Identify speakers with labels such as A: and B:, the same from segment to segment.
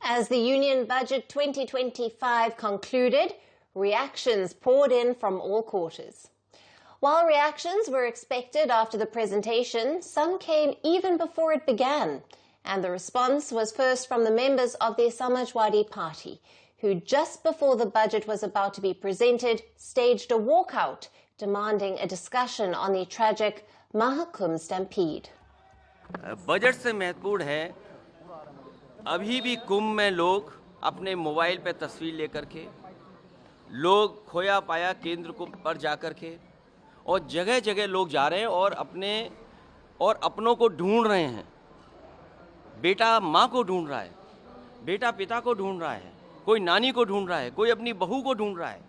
A: As the Union Budget 2025 concluded, reactions poured in from all quarters. While reactions were expected after the presentation, some came even before it began. And the response was first from the members of the Samajwadi Party, who just before the budget was about to be presented, staged a walkout, demanding a discussion on the tragic Mahakumbh stampede.
B: Budget से महत्वपूर्ण है, अभी भी कुंभ में लोग अपने mobile पे तस्वीर लेकर के, लोग खोया पाया केंद्र को पर जाकर के, और जगह जगह लोग जा रहे हैं और अपनों को ढूंढ रहे हैं। बेटा माँ को ढूंढ रहा है, बेटा पिता को ढूंढ रहा है, कोई नानी को ढूंढ रहा है, कोई अपनी बहू को ढूंढ रहा है।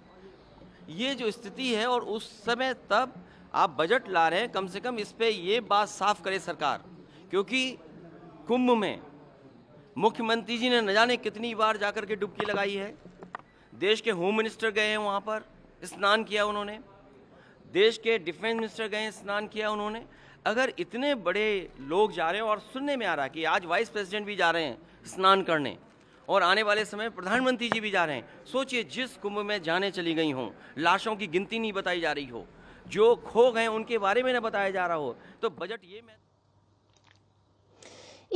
B: ये जो स्थिति है, और उस समय तब आप बजट ला रहे हैं, कम से कम इस पे ये बात साफ करे सरकार, क्योंकि कुंभ में मुख्यमंत्री जी ने न जाने कितनी बार जाकर के डुबकी लगाई है। देश के होम मिनिस्टर गए हैं, वहाँ पर स्नान किया उन्होंने, देश के डिफेंस मिनिस्टर गए, स्नान किया उन्होंने। अगर इतने बड़े लोग जा रहे हैं, और सुनने में आ रहा है कि आज वाइस प्रेसिडेंट भी जा रहे हैं स्नान करने, और आने वाले समय प्रधानमंत्री जी भी जा रहे हैं। सोचिए, जिस कुंभ में जाने चली गई हों, लाशों की गिनती नहीं बताई जा रही हो, जो खो गए उनके बारे में न बताया जा रहा हो, तो बजट ये में।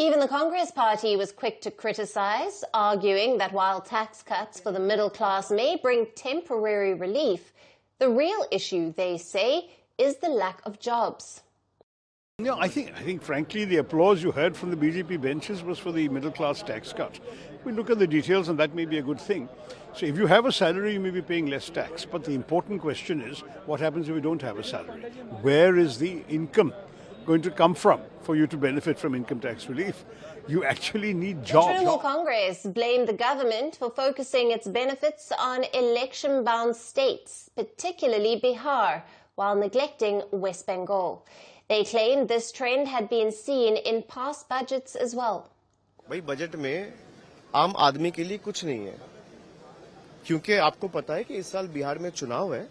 A: Even the Congress party was quick to criticize, arguing that while tax cuts for the middle class may bring temporary relief, the real issue, they say, is the lack of jobs.
C: No, I think frankly, the applause you heard from the BJP benches was for the middle class tax cut. We look at the details and that may be a good thing. So if you have a salary, you may be paying less tax. But the important question is, what happens if you don't have a salary? Where is the income going to come from for you to benefit from income tax relief? You actually need jobs.
A: Trinamool Congress blamed the government for focusing its benefits on election-bound states, particularly Bihar, while neglecting West Bengal. They claimed this trend had been seen in past budgets as well.
D: भाई budget में आम आदमी के लिए कुछ नहीं है, क्योंकि आपको पता है कि इस साल बिहार में चुनाव है,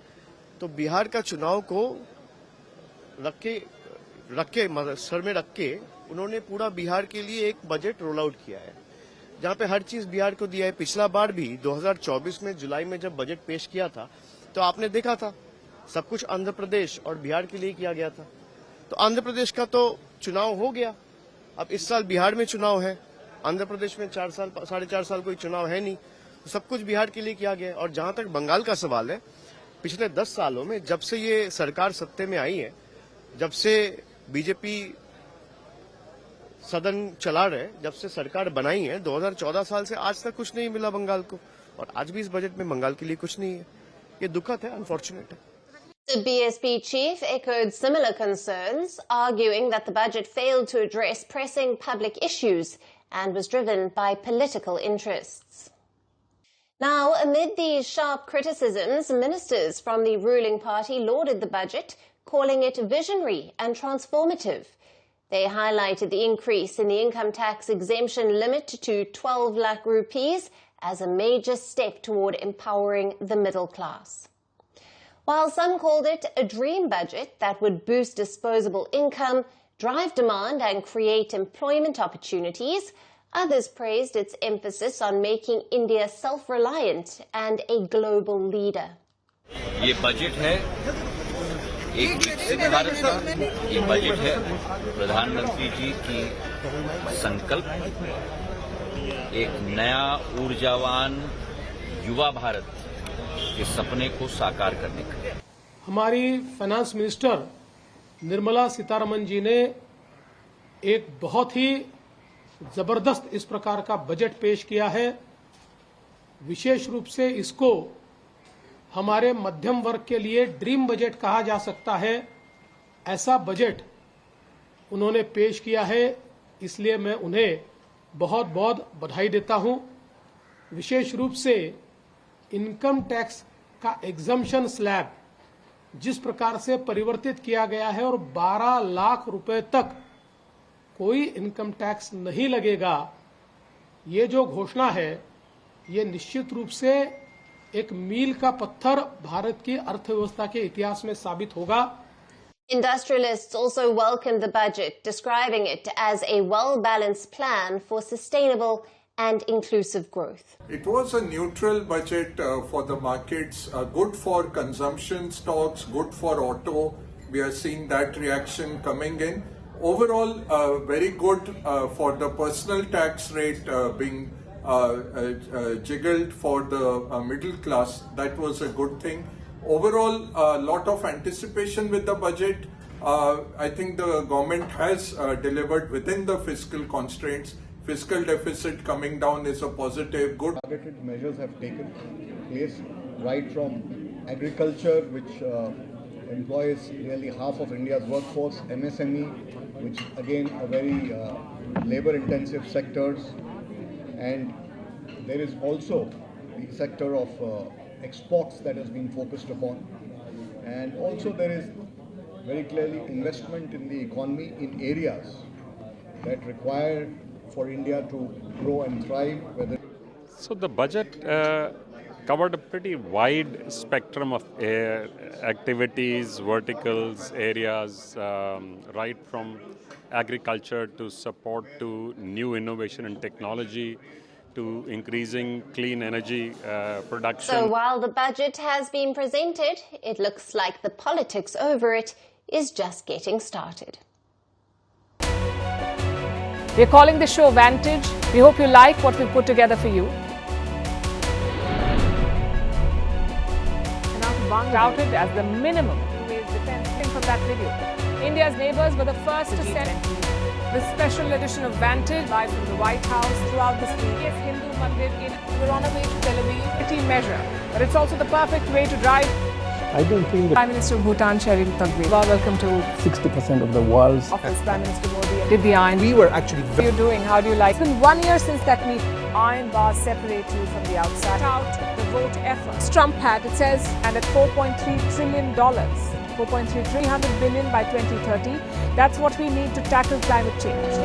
D: तो बिहार का चुनाव को रख के सर में रख के उन्होंने पूरा बिहार के लिए एक बजट रोल आउट किया है, जहां पे हर चीज बिहार को दिया है। पिछला बार भी 2024 में जुलाई में जब बजट पेश किया था, तो आपने देखा था सब कुछ आंध्र प्रदेश और बिहार के लिए किया गया था। तो आंध्र प्रदेश का तो चुनाव हो गया, अब इस साल बिहार में चुनाव है। आंध्र प्रदेश में 4.5 साल कोई चुनाव है नहीं, तो सब कुछ बिहार के लिए किया गया। और जहां तक बंगाल का सवाल है, पिछले 10 सालों में जब से ये सरकार सत्ते में आई है, जब से बीजेपी सदन चला रहे, जब से सरकार बनाई है 2014 साल से आज तक कुछ नहीं मिला बंगाल को, और आज भी इस बजट में बंगाल के लिए कुछ नहीं है। ये दुखद है, अनफॉर्चुनेट है।
A: The BSP chief echoed similar concerns, arguing that the budget failed to address pressing public issues and was driven by political interests. Now, amid these sharp criticisms, ministers from the ruling party lauded the budget, calling it visionary and transformative. They highlighted the increase in the income tax exemption limit to 12 lakh rupees as a major step toward empowering the middle class. While some called it a dream budget that would boost disposable income, drive demand and create employment opportunities, others praised its emphasis on making India self-reliant and a global leader.
E: ये budget है एक विकसित भारत का, ये budget है प्रधानमंत्री जी की संकल्प, एक नया ऊर्जावान युवा भारत के सपने को साकार करने का।
F: हमारी फाइनेंस मिनिस्टर निर्मला सीतारमन जी ने एक बहुत ही जबरदस्त इस प्रकार का बजट पेश किया है। विशेष रूप से इसको हमारे मध्यम वर्ग के लिए ड्रीम बजट कहा जा सकता है। ऐसा बजट उन्होंने पेश किया है, इसलिए मैं उन्हें बहुत बहुत बधाई देता हूं। विशेष रूप से इनकम टैक्स का एग्जम्पशन स्लैब जिस प्रकार से परिवर्तित किया गया है और 12 लाख रुपए तक कोई इनकम टैक्स नहीं लगेगा, ये जो घोषणा है ये निश्चित रूप से एक मील का पत्थर भारत की अर्थव्यवस्था के इतिहास में साबित होगा।
A: Industrialists also welcomed the budget, describing it as a well-balanced plan for sustainable and inclusive growth.
G: It was a neutral budget for the markets, good for consumption stocks, good for auto. We are seeing that reaction coming in. Overall, very good for the personal tax rate being jiggled for the middle class. That was a good thing. Overall, a lot of anticipation with the budget. I think the government has delivered within the fiscal constraints. Fiscal deficit coming down is a positive, good.
H: Targeted measures have taken place right from agriculture, which employs nearly half of India's workforce, MSME, which again a very labor-intensive sectors, and there is also the sector of exports that has been focused upon, and also there is very clearly investment in the economy in areas that require for India to grow and thrive.
I: So the budget covered a pretty wide spectrum of activities, verticals, areas, right from agriculture to support to new innovation and technology to increasing clean energy production.
A: So while the budget has been presented, it looks like the politics over it is just getting started.
J: We're calling the show Vantage. We hope you like what we put together for you. Touted as the minimum defense from that video. India's neighbours were the first to send the special edition of Vantage live from the White House throughout the week. Yes, Hindu Mandir in we're on our way to Tel Aviv. Measure, but it's also the perfect way to drive.
K: I don't think
J: Prime Minister of Bhutan, Sherin Tagwe. Welcome to
K: 60% of the world's
J: office. Prime Minister Modi did the iron.
K: We were actually.
J: What are you doing? How do you like? It's been 1 year since that meeting. Iron bars separate you from the outside. Out the vote efforts. Trump had, it says, and at $4.3 trillion, 300 billion by 2030. That's what we need to tackle climate change.